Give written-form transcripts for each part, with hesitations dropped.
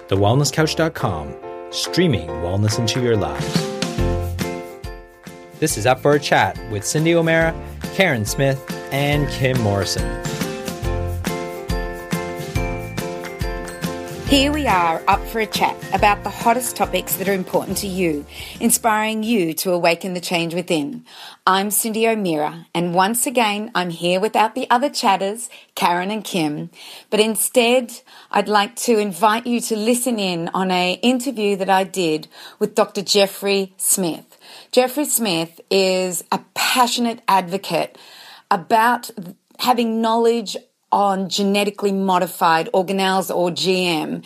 thewellnesscouch.com, streaming wellness into your lives. This is Up for a Chat with Cyndi O'Meara, Karen Smith, and Kim Morrison. Here we are, up for a chat about the hottest topics that are important to you, inspiring you to awaken the change within. I'm Cyndi O'Meara, and once again, I'm here without the other chatters, Karen and Kim, but instead, I'd like to invite you to listen in on an interview that I did with Dr. Jeffrey Smith. Jeffrey Smith is a passionate advocate about having knowledge on genetically modified organelles or GM.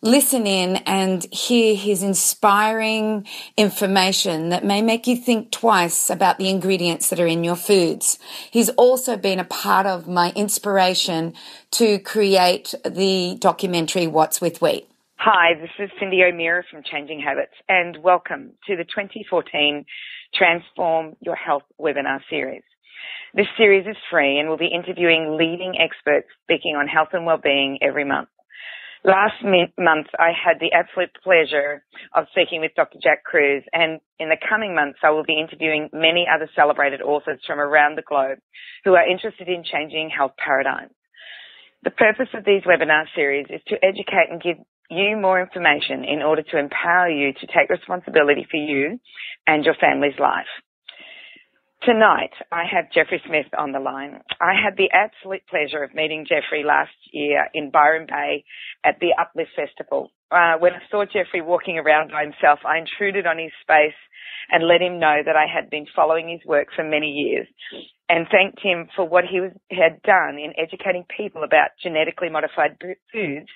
Listen in and hear his inspiring information that may make you think twice about the ingredients that are in your foods. He's also been a part of my inspiration to create the documentary What's with Wheat. Hi, this is Cyndi O'Meara from Changing Habits, and welcome to the 2014 Transform Your Health webinar series. This series is free and we'll be interviewing leading experts speaking on health and well-being every month. Last month, I had the absolute pleasure of speaking with Dr. Jack Kruse, and in the coming months, I will be interviewing many other celebrated authors from around the globe who are interested in changing health paradigms. The purpose of these webinar series is to educate and give you more information in order to empower you to take responsibility for you and your family's life. Tonight, I have Jeffrey Smith on the line. I had the absolute pleasure of meeting Jeffrey last year in Byron Bay at the Uplift Festival. When I saw Jeffrey walking around by himself, I intruded on his space and let him know that I had been following his work for many years and thanked him for what he had done in educating people about genetically modified foods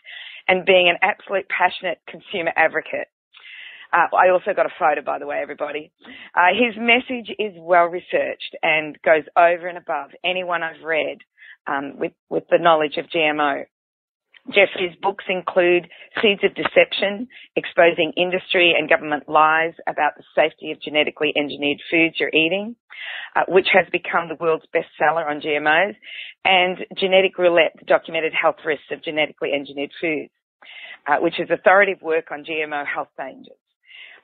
and being an absolute passionate consumer advocate. I also got a photo, by the way, everybody. His message is well-researched and goes over and above anyone I've read with the knowledge of GMO. Jeffrey's books include Seeds of Deception, Exposing Industry and Government Lies About the Safety of Genetically Engineered Foods You're Eating, which has become the world's bestseller on GMOs, and Genetic Roulette, the documented health risks of genetically engineered foods, which is authoritative work on GMO health dangers.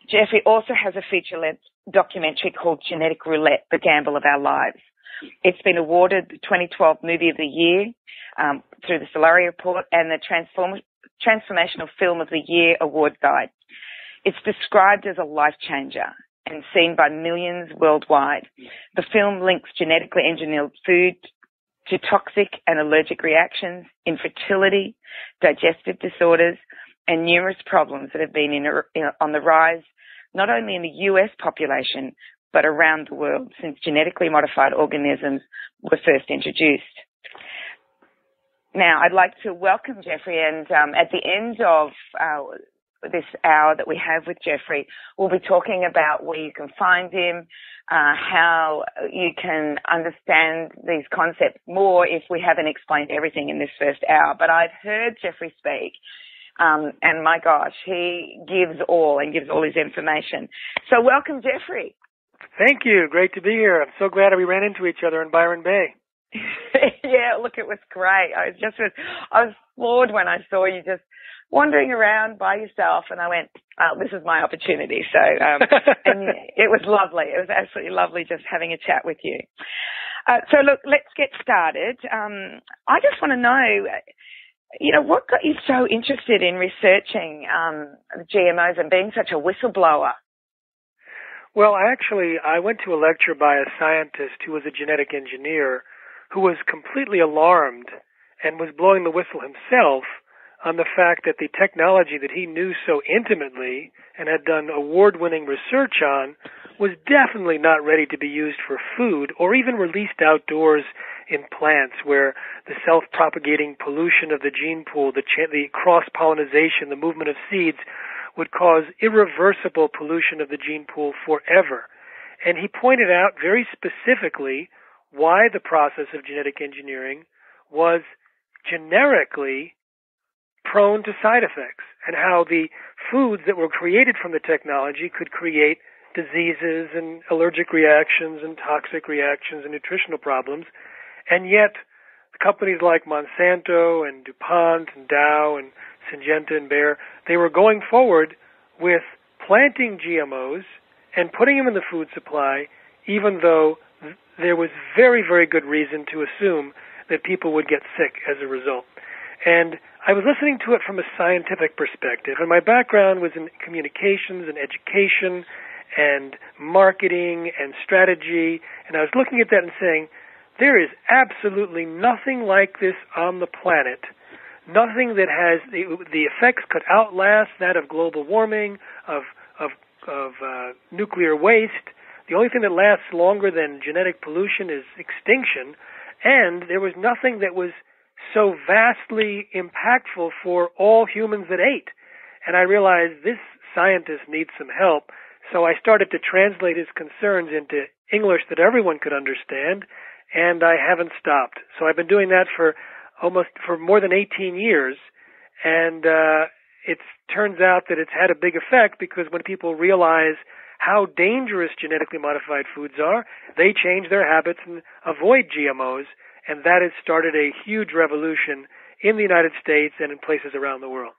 Jeffrey also has a feature-length documentary called Genetic Roulette, The Gamble of Our Lives. It's been awarded the 2012 Movie of the Year through the Solari Report and the Transformational Film of the Year Award Guide. It's described as a life changer and seen by millions worldwide. The film links genetically engineered food to toxic and allergic reactions, infertility, digestive disorders, and numerous problems that have been on the rise, not only in the US population, but around the world since genetically modified organisms were first introduced. Now, I'd like to welcome Jeffrey, and at the end of this hour that we have with Jeffrey, we'll be talking about where you can find him, how you can understand these concepts more if we haven't explained everything in this first hour. But I've heard Jeffrey speak, and my gosh, he gives all his information. So welcome, Jeffrey. Thank you. Great to be here. I'm so glad we ran into each other in Byron Bay. Yeah, look, it was great. I was floored when I saw you just wandering around by yourself, and I went, oh, this is my opportunity. So, and it was lovely. It was absolutely lovely just having a chat with you. So look, let's get started. I just want to know, what got you so interested in researching the GMOs and being such a whistleblower? Well, I went to a lecture by a scientist who was a genetic engineer who was completely alarmed and was blowing the whistle himself on the fact that the technology that he knew so intimately and had done award-winning research on was definitely not ready to be used for food or even released outdoors in plants where the self-propagating pollution of the gene pool, the cross-pollination, the movement of seeds would cause irreversible pollution of the gene pool forever. And he pointed out very specifically why the process of genetic engineering was generically prone to side effects and how the foods that were created from the technology could create diseases and allergic reactions and toxic reactions and nutritional problems. And yet companies like Monsanto and DuPont and Dow and Syngenta and Bayer, they were going forward with planting GMOs and putting them in the food supply, even though there was very, very good reason to assume that people would get sick as a result. And I was listening to it from a scientific perspective, and my background was in communications and education and marketing and strategy, and I was looking at that and saying, there is absolutely nothing like this on the planet, nothing that has the effects could outlast that of global warming, of nuclear waste. The only thing that lasts longer than genetic pollution is extinction, and there was nothing that was so vastly impactful for all humans that ate. And I realized this scientist needs some help, so I started to translate his concerns into English that everyone could understand, and I haven't stopped. So I've been doing that for more than 18 years, and it turns out that it's had a big effect, because when people realize how dangerous genetically modified foods are, they change their habits and avoid GMOs, and that has started a huge revolution in the United States and in places around the world.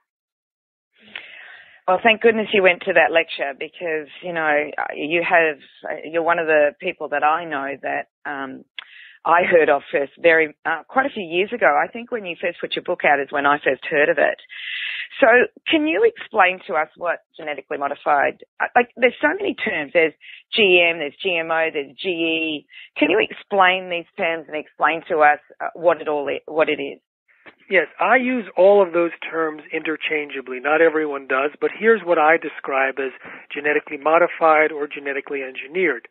Well, thank goodness you went to that lecture, because, you're one of the people that I know that I heard of first quite a few years ago. I think when you first put your book out is when I first heard of it. So can you explain to us what genetically modified, there's so many terms. There's GM, there's GMO, there's GE. Can you explain these terms and explain to us what it is? Yes, I use all of those terms interchangeably. Not everyone does, but here's what I describe as genetically modified or genetically engineered.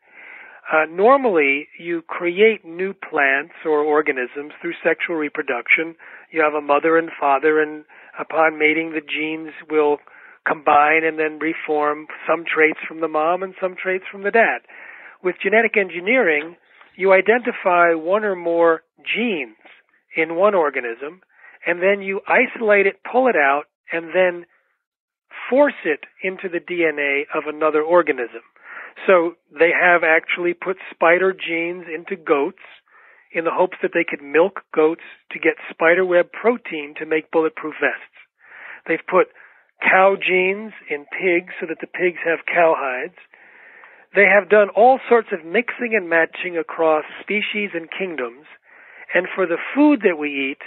Normally, you create new plants or organisms through sexual reproduction. You have a mother and father, and upon mating, the genes will combine and then reform some traits from the mom and some traits from the dad. With genetic engineering, you identify one or more genes in one organism, and then you isolate it, pull it out, and then force it into the DNA of another organism. So they have actually put spider genes into goats in the hopes that they could milk goats to get spiderweb protein to make bulletproof vests. They've put cow genes in pigs so that the pigs have cowhides. They have done all sorts of mixing and matching across species and kingdoms. And for the food that we eat,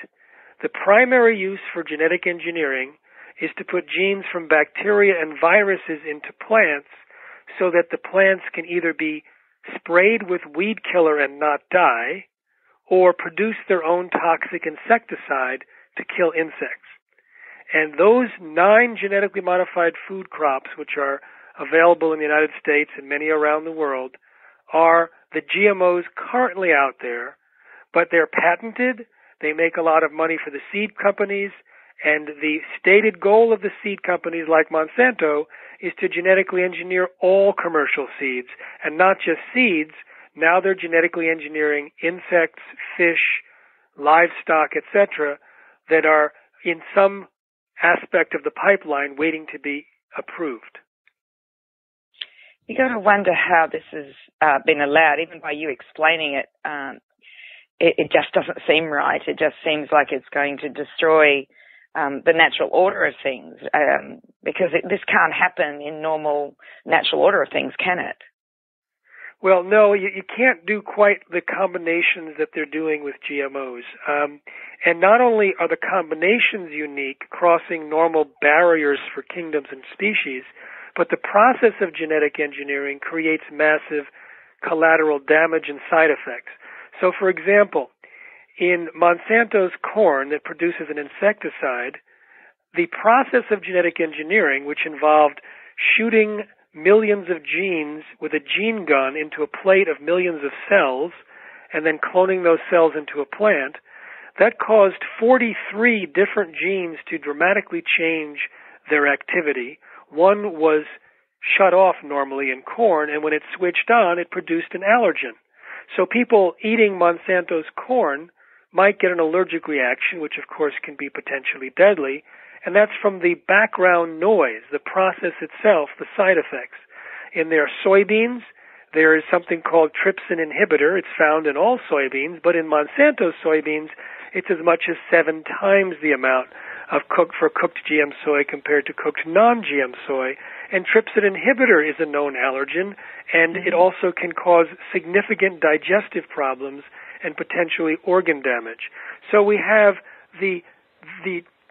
the primary use for genetic engineering is to put genes from bacteria and viruses into plants so that the plants can either be sprayed with weed killer and not die, or produce their own toxic insecticide to kill insects. And those 9 genetically modified food crops, which are available in the United States and many around the world, are the GMOs currently out there, but they're patented. They make a lot of money for the seed companies, and the stated goal of the seed companies like Monsanto is to genetically engineer all commercial seeds, and not just seeds. Now they're genetically engineering insects, fish, livestock, etc., that are in some aspect of the pipeline waiting to be approved. You got to wonder how this has been allowed. Even by you explaining it, it just doesn't seem right. It just seems like it's going to destroy the natural order of things, because this can't happen in normal natural order of things, can it? Well, no, you can't do quite the combinations that they're doing with GMOs. And not only are the combinations unique, crossing normal barriers for kingdoms and species, but the process of genetic engineering creates massive collateral damage and side effects. So, for example, in Monsanto's corn that produces an insecticide, the process of genetic engineering, which involved shooting millions of genes with a gene gun into a plate of millions of cells and then cloning those cells into a plant, that caused 43 different genes to dramatically change their activity. One was shut off normally in corn, and when it switched on, it produced an allergen. So people eating Monsanto's corn might get an allergic reaction, which of course can be potentially deadly, and that's from the background noise, the process itself, the side effects. In their soybeans, there is something called trypsin inhibitor. It's found in all soybeans, but in Monsanto's soybeans, it's as much as 7 times the amount for cooked GM soy compared to cooked non-GM soy. And trypsin inhibitor is a known allergen, and it also can cause significant digestive problems and potentially organ damage. So we have the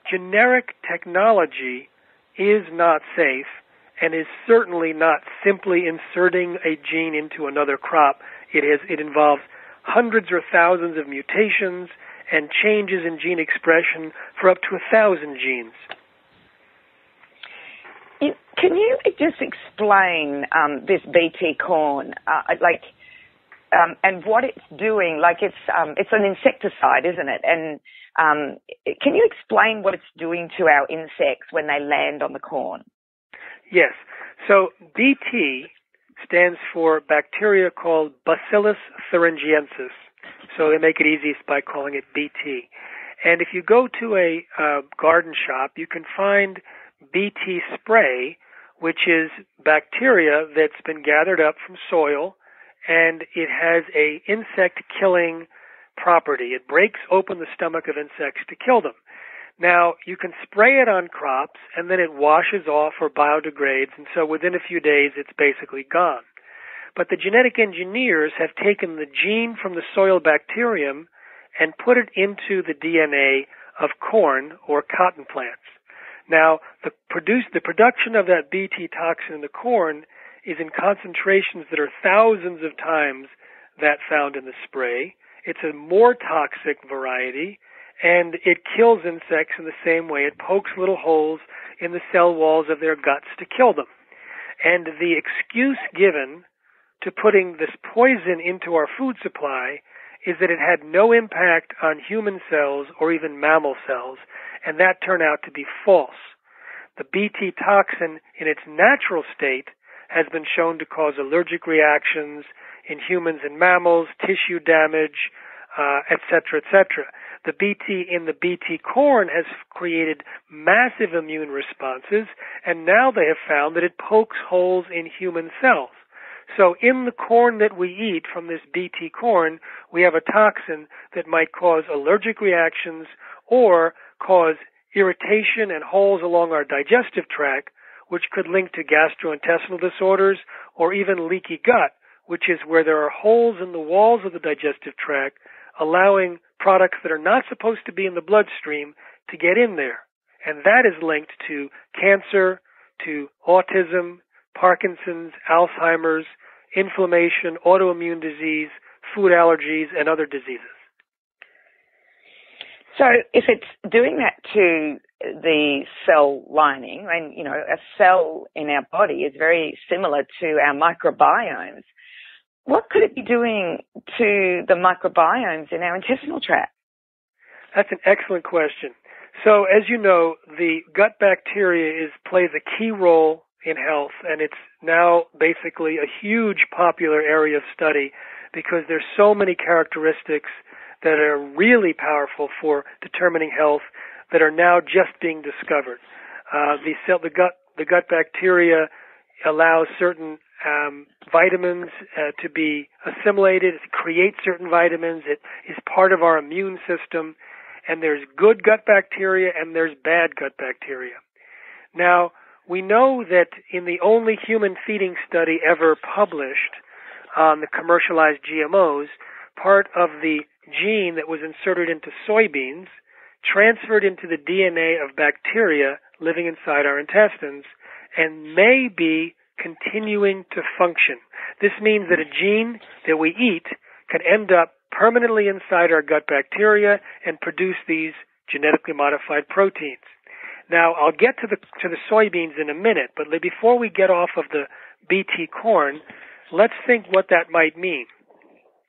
generic technology is not safe and is certainly not simply inserting a gene into another crop. It involves hundreds or thousands of mutations and changes in gene expression for up to 1,000 genes. Can you just explain this BT corn, and what it's doing? Like it's an insecticide, isn't it? And can you explain what it's doing to our insects when they land on the corn? Yes. So BT stands for bacteria called Bacillus thuringiensis. So they make it easiest by calling it BT. And if you go to a garden shop, you can find BT spray, which is bacteria that's been gathered up from soil, and it has a insect-killing property. It breaks open the stomach of insects to kill them. Now, you can spray it on crops, and then it washes off or biodegrades, and so within a few days it's basically gone. But the genetic engineers have taken the gene from the soil bacterium and put it into the DNA of corn or cotton plants. Now, the production of that BT toxin in the corn is in concentrations that are thousands of times that found in the spray. It's a more toxic variety, and it kills insects in the same way. It pokes little holes in the cell walls of their guts to kill them. And the excuse given to putting this poison into our food supply is that it had no impact on human cells or even mammal cells, and that turned out to be false. The BT toxin in its natural state has been shown to cause allergic reactions in humans and mammals, tissue damage, etc., etc. The BT in the BT corn has created massive immune responses, and now they have found that it pokes holes in human cells. So in the corn that we eat from this BT corn, we have a toxin that might cause allergic reactions or cause irritation and holes along our digestive tract, which could link to gastrointestinal disorders or even leaky gut, which is where there are holes in the walls of the digestive tract, allowing products that are not supposed to be in the bloodstream to get in there. And that is linked to cancer, to autism, Parkinson's, Alzheimer's, inflammation, autoimmune disease, food allergies, and other diseases. So if it's doing that to the cell lining, and, you know, a cell in our body is very similar to our microbiomes, what could it be doing to the microbiomes in our intestinal tract? That's an excellent question. So as you know, the gut bacteria plays a key role in health, and it's now basically a huge popular area of study because there's so many characteristics that are really powerful for determining health that are now just being discovered. The gut bacteria allows certain vitamins to be assimilated. It creates certain vitamins. It is part of our immune system. And there's good gut bacteria and there's bad gut bacteria. Now, we know that in the only human feeding study ever published on the commercialized GMOs, part of the gene that was inserted into soybeans transferred into the DNA of bacteria living inside our intestines and may be continuing to function. This means that a gene that we eat can end up permanently inside our gut bacteria and produce these genetically modified proteins. Now, I'll get to the soybeans in a minute, but before we get off of the BT corn, let's think what that might mean.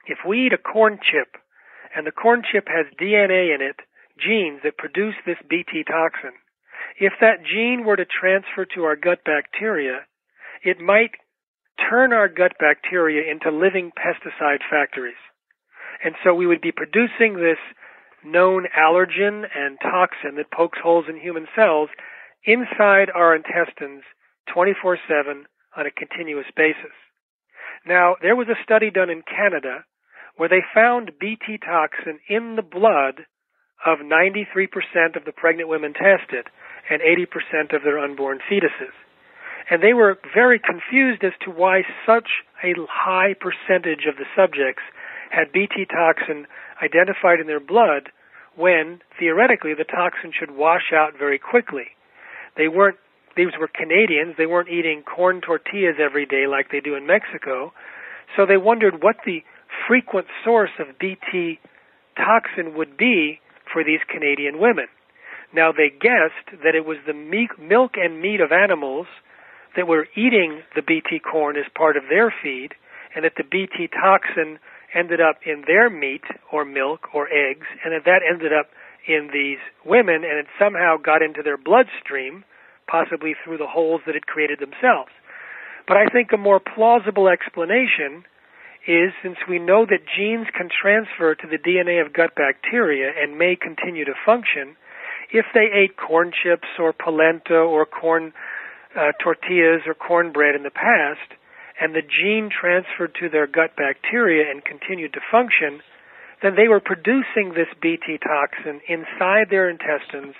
If we eat a corn chip, and the corn chip has DNA in it, genes that produce this BT toxin, if that gene were to transfer to our gut bacteria, it might turn our gut bacteria into living pesticide factories. And so we would be producing this known allergen and toxin that pokes holes in human cells inside our intestines 24/7 on a continuous basis. Now, there was a study done in Canada where they found BT toxin in the blood of 93% of the pregnant women tested and 80% of their unborn fetuses. And they were very confused as to why such a high percentage of the subjects had Bt toxin identified in their blood when, theoretically, the toxin should wash out very quickly. These were Canadians. They weren't eating corn tortillas every day like they do in Mexico. So they wondered what the frequent source of Bt toxin would be for these Canadian women. Now, they guessed that it was the milk and meat of animals that were eating the Bt corn as part of their feed, and that the Bt toxin ended up in their meat or milk or eggs, and that ended up in these women, and it somehow got into their bloodstream, possibly through the holes that it created themselves. But I think a more plausible explanation is, since we know that genes can transfer to the DNA of gut bacteria and may continue to function, if they ate corn chips or polenta or corn tortillas or cornbread in the past, and the gene transferred to their gut bacteria and continued to function, then they were producing this Bt toxin inside their intestines,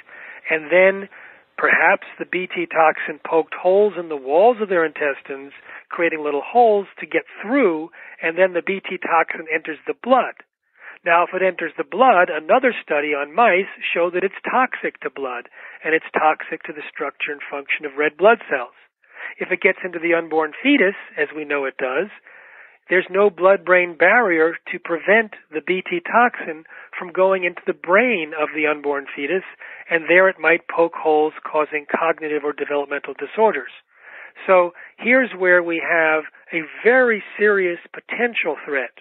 and then perhaps the Bt toxin poked holes in the walls of their intestines, creating little holes to get through, and then the Bt toxin enters the blood. Now, if it enters the blood, another study on mice showed that it's toxic to blood, and it's toxic to the structure and function of red blood cells. If it gets into the unborn fetus, as we know it does, there's no blood-brain barrier to prevent the Bt toxin from going into the brain of the unborn fetus, and there it might poke holes, causing cognitive or developmental disorders. So here's where we have a very serious potential threat,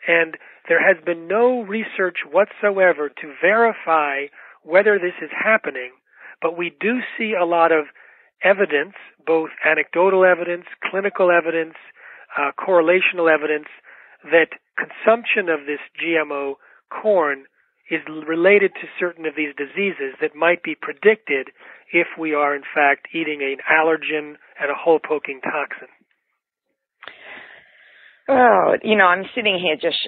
and there has been no research whatsoever to verify whether this is happening, but we do see a lot of evidence, both anecdotal evidence, clinical evidence, correlational evidence, that consumption of this GMO corn is related to certain of these diseases that might be predicted if we are, in fact, eating an allergen and a hole-poking toxin. Oh, I'm sitting here just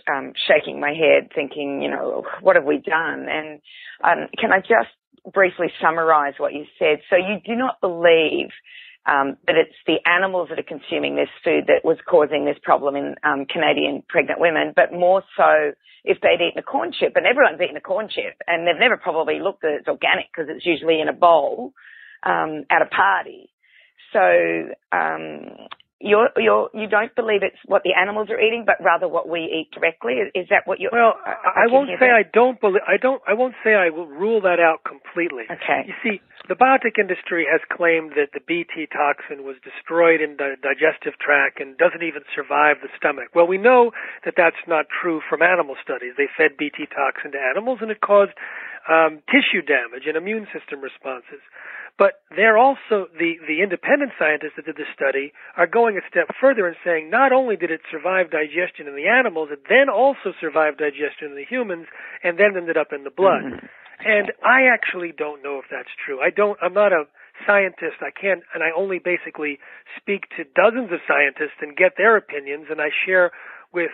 shaking my head thinking, what have we done? And can I just briefly summarize what you said? So you do not believe that it's the animals that are consuming this food that was causing this problem in Canadian pregnant women, but more so if they'd eaten a corn chip, and everyone's eaten a corn chip, and they've never probably looked at it's organic because it's usually in a bowl at a party. So you don't believe it's what the animals are eating, but rather what we eat directly. Is that what you're? Well, I won't say I don't believe. I won't say I will rule that out completely. Okay. You see, the biotech industry has claimed that the Bt toxin was destroyed in the digestive tract and doesn't even survive the stomach. Well, we know that that's not true from animal studies. They fed Bt toxin to animals, and it caused tissue damage and immune system responses. But they're also, the independent scientists that did the study are going a step further and saying not only did it survive digestion in the animals, it then also survived digestion in the humans and then ended up in the blood. Mm-hmm. And I actually don't know if that's true. I'm not a scientist. And I only basically speak to dozens of scientists and get their opinions, and I share with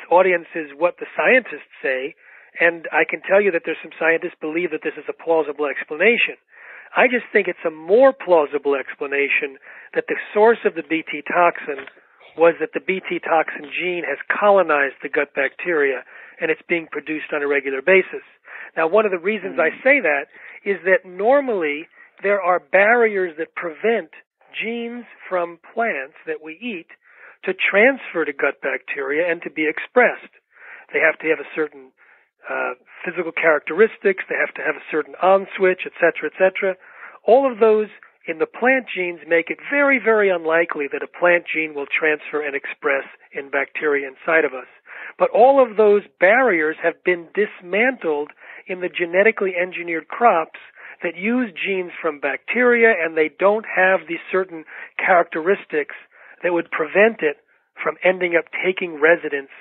audiences what the scientists say, and I can tell you that there's some scientists believe that this is a plausible explanation. I just think it's a more plausible explanation that the source of the Bt toxin was that the Bt toxin gene has colonized the gut bacteria and it's being produced on a regular basis. Now, one of the reasons I say that is that normally there are barriers that prevent genes from plants that we eat to transfer to gut bacteria and to be expressed. They have to have a certain physical characteristics, they have to have a certain on switch, etc., etc. All of those in the plant genes make it very, very unlikely that a plant gene will transfer and express in bacteria inside of us. But all of those barriers have been dismantled in the genetically engineered crops that use genes from bacteria, and they don't have these certain characteristics that would prevent it from ending up taking residence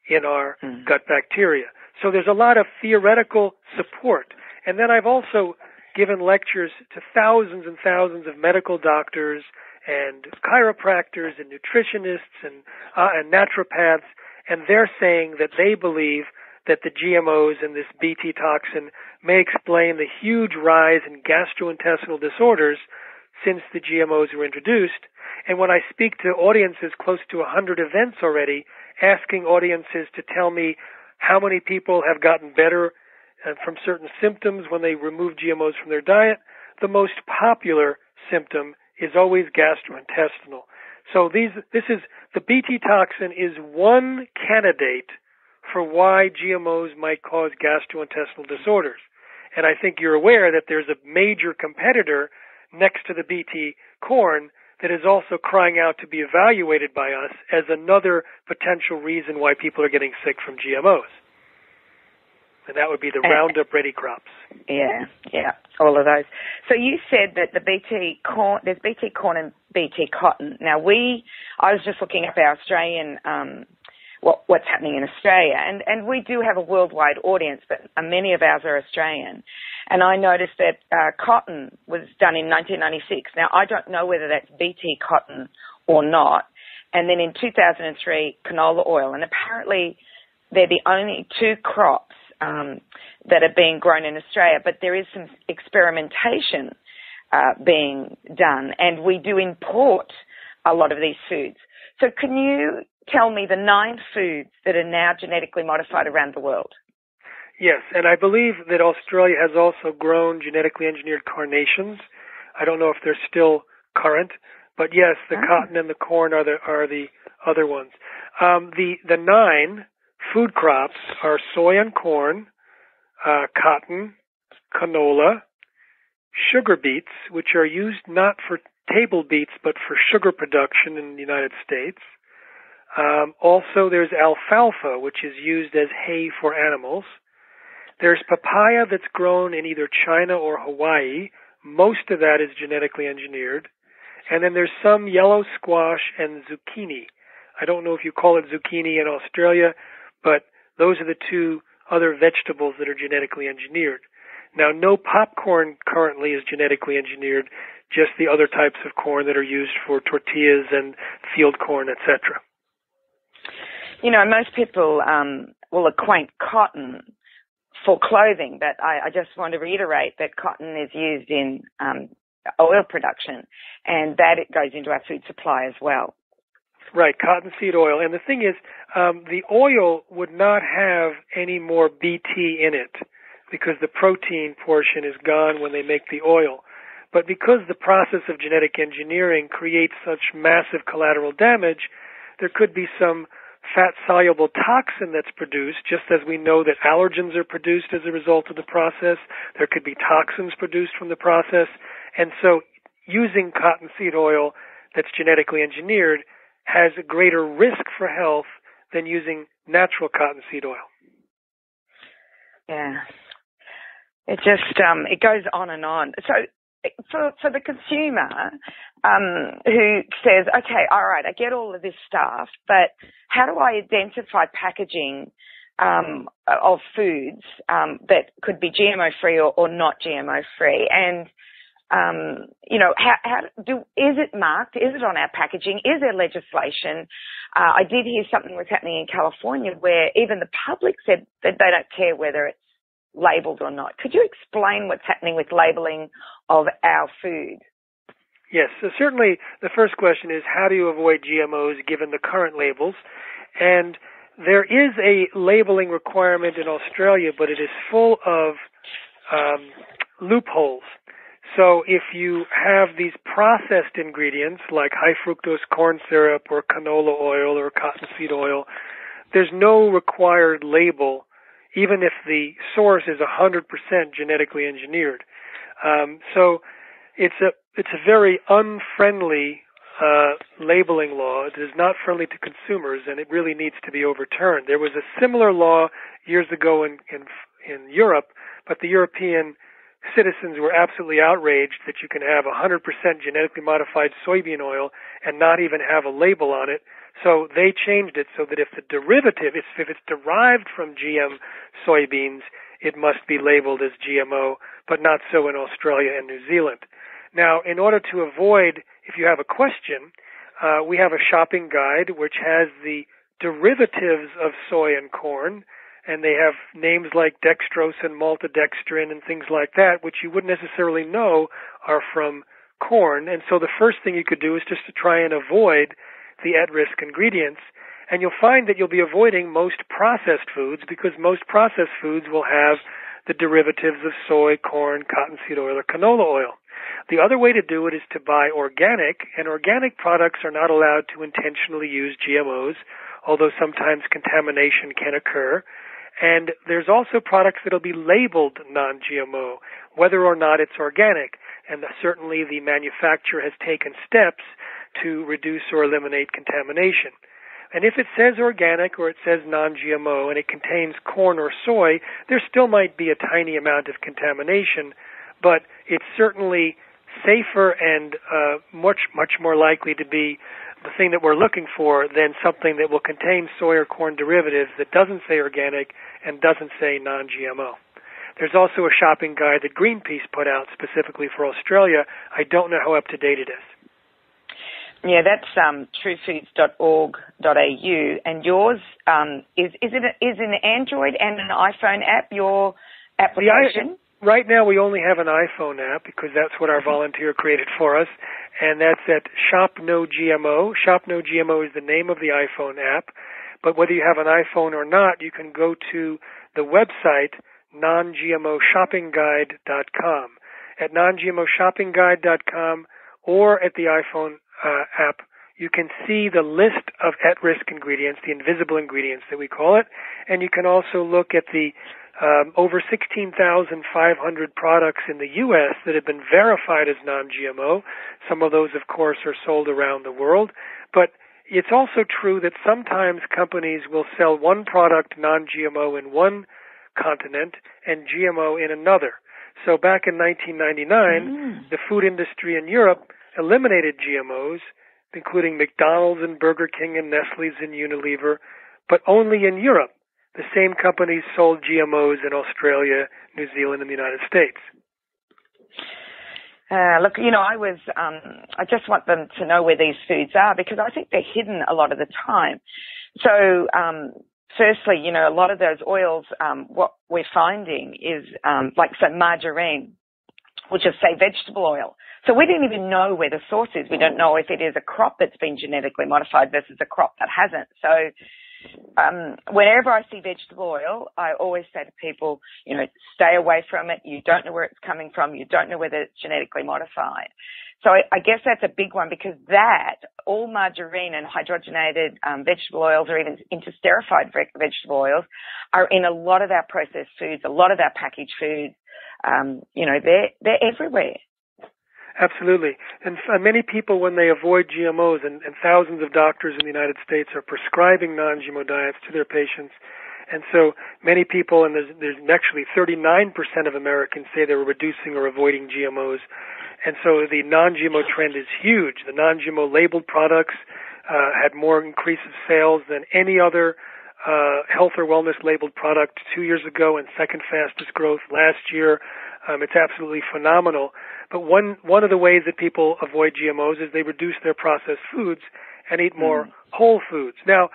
in our gut bacteria. So there's a lot of theoretical support. And then I've also given lectures to thousands and thousands of medical doctors and chiropractors and nutritionists and naturopaths, and they're saying that they believe that the GMOs and this Bt toxin may explain the huge rise in gastrointestinal disorders since the GMOs were introduced. And when I speak to audiences close to 100 events already, asking audiences to tell me how many people have gotten better from certain symptoms when they remove GMOs from their diet, the most popular symptom is always gastrointestinal. So the Bt toxin is one candidate for why GMOs might cause gastrointestinal disorders. And I think you're aware that there's a major competitor next to the Bt corn that is also crying out to be evaluated by us as another potential reason why people are getting sick from GMOs. And that would be the Roundup Ready crops. Yeah, all of those. So you said that the Bt corn, there's Bt corn and Bt cotton. Now I was just looking up our Australian, what's happening in Australia, and we do have a worldwide audience, but many of ours are Australian. And I noticed that cotton was done in 1996. Now I don't know whether that's Bt cotton or not. And then in 2003, canola oil, and apparently they're the only two crops that are being grown in Australia, but there is some experimentation being done, and we do import a lot of these foods. So can you tell me the 9 foods that are now genetically modified around the world? Yes, and I believe that Australia has also grown genetically engineered carnations. I don't know if they're still current, but yes, the cotton and the corn are the other ones. The 9 food crops are soy and corn, cotton, canola, sugar beets, which are used not for table beets but for sugar production in the United States. Also, there's alfalfa, which is used as hay for animals. There's papaya that's grown in either China or Hawaii. Most of that is genetically engineered. And then there's some yellow squash and zucchini. I don't know if you call it zucchini in Australia, but those are the 2 other vegetables that are genetically engineered. Now, no popcorn currently is genetically engineered, just the other types of corn that are used for tortillas and field corn, etc. You know, most people will acquaint cotton for clothing, but I just want to reiterate that cotton is used in oil production, and that it goes into our food supply as well. Right, cottonseed oil. And the thing is, the oil would not have any more Bt in it because the protein portion is gone when they make the oil. But because the process of genetic engineering creates such massive collateral damage, there could be some fat-soluble toxin that's produced, just as we know that allergens are produced as a result of the process. There could be toxins produced from the process. And so using cottonseed oil that's genetically engineered has a greater risk for health than using natural cottonseed oil. Yeah. It just, it goes on and on. So for the consumer who says, okay, all right, I get all of this stuff, but how do I identify packaging of foods that could be GMO-free or not GMO-free? And you know, is it marked? Is it on our packaging? Is there legislation? I did hear something was happening in California where even the public said that they don't care whether it's labeled or not. Could you explain what's happening with labeling of our food? Yes, so certainly the first question is how do you avoid GMOs given the current labels? And there is a labeling requirement in Australia, but it is full of loopholes. So if you have these processed ingredients like high fructose corn syrup or canola oil or cottonseed oil, there's no required label, even if the source is 100% genetically engineered. So it's a very unfriendly labeling law. It is not friendly to consumers, and it really needs to be overturned. There was a similar law years ago in Europe, but the European citizens were absolutely outraged that you can have 100% genetically modified soybean oil and not even have a label on it. So they changed it so that if the derivative, if it's derived from GM soybeans, it must be labeled as GMO, but not so in Australia and New Zealand. Now, in order to avoid, if you have a question, we have a shopping guide which has the derivatives of soy and corn, and they have names like dextrose and maltodextrin and things like that, which you wouldn't necessarily know are from corn. And so the first thing you could do is just to try and avoid the at-risk ingredients. And you'll find that you'll be avoiding most processed foods because most processed foods will have the derivatives of soy, corn, cottonseed oil, or canola oil. The other way to do it is to buy organic, and organic products are not allowed to intentionally use GMOs, although sometimes contamination can occur. And there's also products that will be labeled non-GMO, whether or not it's organic. And certainly the manufacturer has taken steps to reduce or eliminate contamination. And if it says organic or it says non-GMO and it contains corn or soy, there still might be a tiny amount of contamination, but it's certainly safer and much more likely to be the thing that we're looking for than something that will contain soy or corn derivatives that doesn't say organic and doesn't say non-GMO. There's also a shopping guide that Greenpeace put out specifically for Australia. I don't know how up to date it is. Yeah, that's truefoods.org.au, and yours is an Android and an iPhone app, your application? Right now we only have an iPhone app because that's what our volunteer created for us, and that's at Shop No GMO. Shop No GMO is the name of the iPhone app, but whether you have an iPhone or not, you can go to the website nongmoshoppingguide.com. At nongmoshoppingguide.com or at the iPhone app, you can see the list of at-risk ingredients, the invisible ingredients that we call it, and you can also look at the over 16,500 products in the U.S. that have been verified as non-GMO. Some of those, of course, are sold around the world, but it's also true that sometimes companies will sell one product non-GMO in one continent and GMO in another. So back in 1999, the food industry in Europe eliminated GMOs, including McDonald's and Burger King and Nestle's and Unilever, but only in Europe. The same companies sold GMOs in Australia, New Zealand, and the United States. Look, I just want them to know where these foods are because I think they're hidden a lot of the time. So, firstly, a lot of those oils, what we're finding is, margarine, which is, say, vegetable oil. So we don't even know where the source is. We don't know if it is a crop that's been genetically modified versus a crop that hasn't. So whenever I see vegetable oil, I always say to people, stay away from it. You don't know where it's coming from. You don't know whether it's genetically modified. So I guess that's a big one because all margarine and hydrogenated vegetable oils or even intersterified vegetable oils are in a lot of our processed foods, a lot of our packaged foods. They're everywhere. Absolutely. And many people, when they avoid GMOs, and thousands of doctors in the United States are prescribing non-GMO diets to their patients. And so many people, and there's actually 39% of Americans say they were reducing or avoiding GMOs. And so the non-GMO trend is huge. The non-GMO labeled products had more increase of sales than any other health or wellness labeled product 2 years ago, and second fastest growth last year. It's absolutely phenomenal. But one of the ways that people avoid GMOs is they reduce their processed foods and eat more whole foods. Now,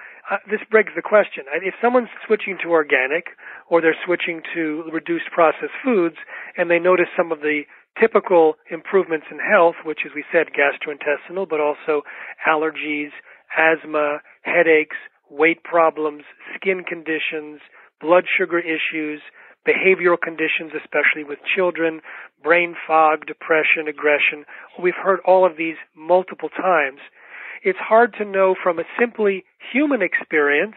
this begs the question. If someone's switching to organic or they're switching to reduced processed foods and they notice some of the typical improvements in health, which, as we said, gastrointestinal, but also allergies, asthma, headaches, weight problems, skin conditions, blood sugar issues, behavioral conditions, especially with children, brain fog, depression, aggression. We've heard all of these multiple times. It's hard to know from a simply human experience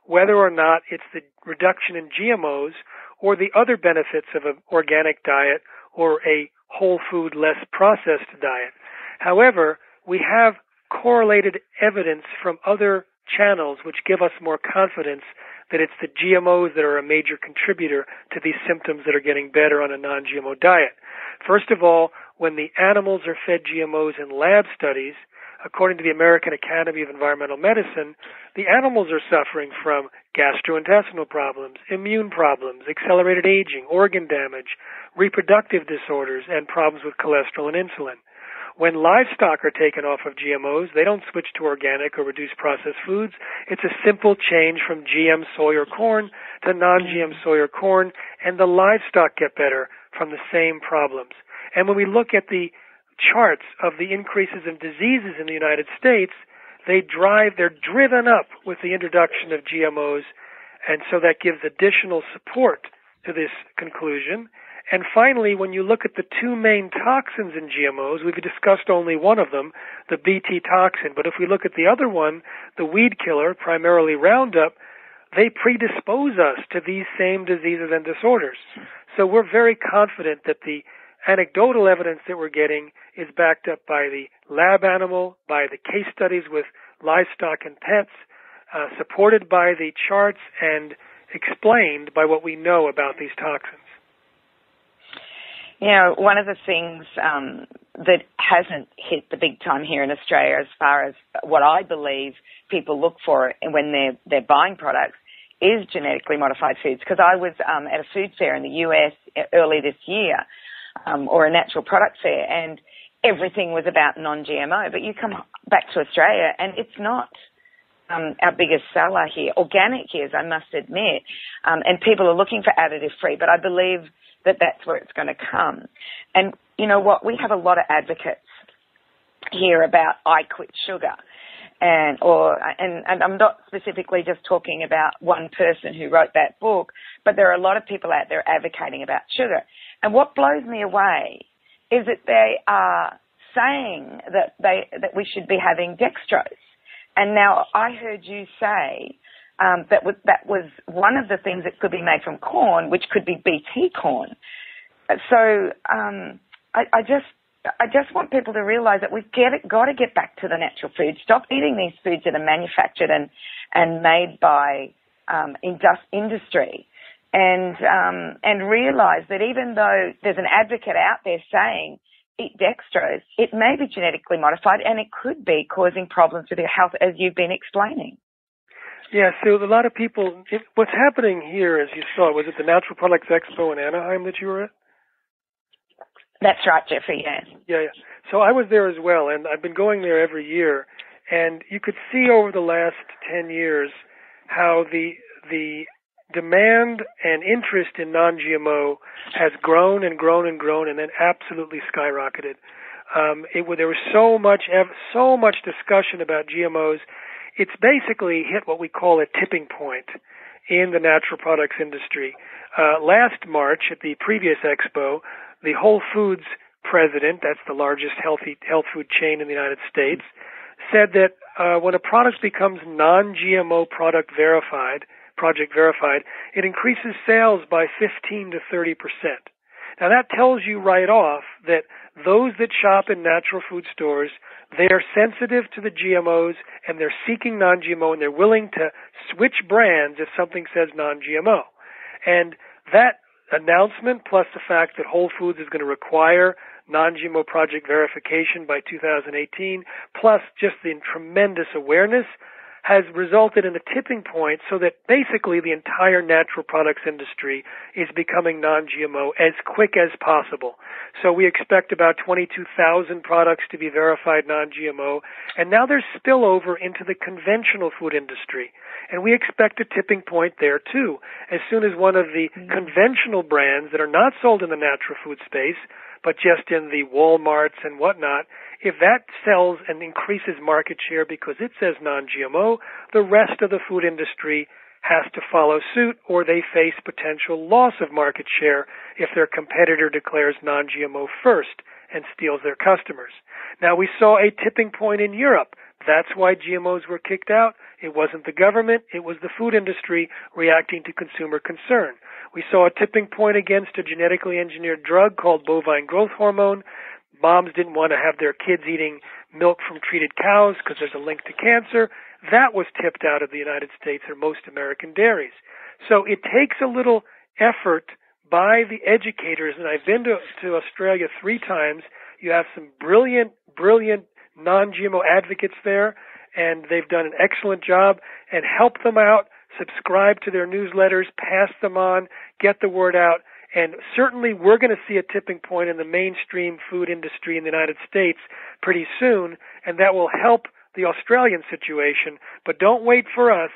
whether or not it's the reduction in GMOs or the other benefits of an organic diet or a whole food, less processed diet. However, we have correlated evidence from other channels which give us more confidence that it's the GMOs that are a major contributor to these symptoms that are getting better on a non-GMO diet. First of all, when the animals are fed GMOs in lab studies, according to the American Academy of Environmental Medicine, the animals are suffering from gastrointestinal problems, immune problems, accelerated aging, organ damage, reproductive disorders, and problems with cholesterol and insulin. When livestock are taken off of GMOs, they don't switch to organic or reduced processed foods. It's a simple change from GM soy or corn to non-GM soy or corn, and the livestock get better from the same problems. And when we look at the charts of the increases in diseases in the United States, they're driven up with the introduction of GMOs, and so that gives additional support to this conclusion. And finally, when you look at the two main toxins in GMOs, we've discussed only one of them, the Bt toxin, but if we look at the other one, the weed killer, primarily Roundup, they predispose us to these same diseases and disorders. So we're very confident that the anecdotal evidence that we're getting is backed up by the lab animal, by the case studies with livestock and pets, supported by the charts and explained by what we know about these toxins. You know, one of the things that hasn't hit the big time here in Australia as far as what I believe people look for when they're buying products is genetically modified foods. Because I was at a food fair in the US early this year, or a natural product fair, and everything was about non-GMO. But you come back to Australia and it's not our biggest seller here. Organic is, I must admit, and people are looking for additive-free, but I believe that that's where it's going to come. And you know what? We have a lot of advocates here about I quit sugar. And I'm not specifically just talking about one person who wrote that book, but there are a lot of people out there advocating about sugar. And what blows me away is that they are saying that we should be having dextrose. And now I heard you say that was one of the things that could be made from corn, which could be Bt corn. So I just want people to realize that we've got to get back to the natural food. Stop eating these foods that are manufactured and made by industry, and realize that even though there's an advocate out there saying eat dextrose, it may be genetically modified and it could be causing problems with your health, as you've been explaining. Yeah, so a lot of people, what's happening here, as you saw, was it the Natural Products Expo in Anaheim that you were at? That's right, Jeffrey, yes. Yeah. So I was there as well, and I've been going there every year, and you could see over the last 10 years how the demand and interest in non-GMO has grown and grown and grown, and then absolutely skyrocketed. There was so much discussion about GMOs. It's basically hit what we call a tipping point in the natural products industry. Last March at the previous expo, the Whole Foods president, that's the largest health food chain in the United States, said that when a product becomes non-GMO project verified, it increases sales by 15 to 30%. Now that tells you right off that those that shop in natural food stores, they are sensitive to the GMOs and they're seeking non-GMO and they're willing to switch brands if something says non-GMO. And that announcement, plus the fact that Whole Foods is going to require non-GMO project verification by 2018, plus just the tremendous awareness, has resulted in a tipping point so that basically the entire natural products industry is becoming non-GMO as quick as possible. So we expect about 22,000 products to be verified non-GMO, and now there's spillover into the conventional food industry. And we expect a tipping point there too. As soon as one of the conventional brands that are not sold in the natural food space, but just in the Walmarts and whatnot, if that sells and increases market share because it says non-GMO, the rest of the food industry has to follow suit, or they face potential loss of market share if their competitor declares non-GMO first and steals their customers. Now, we saw a tipping point in Europe. That's why GMOs were kicked out. It wasn't the government. It was the food industry reacting to consumer concern. We saw a tipping point against a genetically engineered drug called bovine growth hormone. Moms didn't want to have their kids eating milk from treated cows because there's a link to cancer. That was tipped out of the United States or most American dairies. So it takes a little effort by the educators, and I've been to Australia 3 times. You have some brilliant non-GMO advocates there, and they've done an excellent job, and help them out, subscribe to their newsletters, pass them on, get the word out. And certainly we're going to see a tipping point in the mainstream food industry in the United States pretty soon, and that will help the Australian situation. But don't wait for us.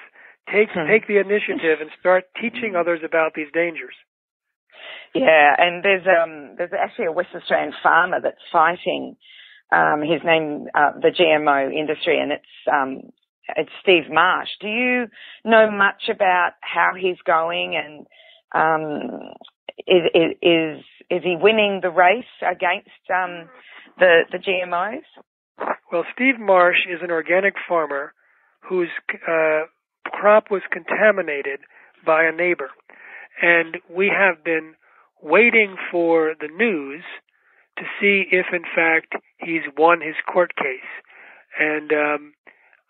Take the initiative and start teaching others about these dangers. Yeah, and there's actually a West Australian farmer that's fighting his name, the GMO industry, and it's Steve Marsh. Do you know much about how he's going, and is he winning the race against the GMOs? Well, Steve Marsh is an organic farmer whose crop was contaminated by a neighbor, and we have been waiting for the news to see if, in fact, he's won his court case. And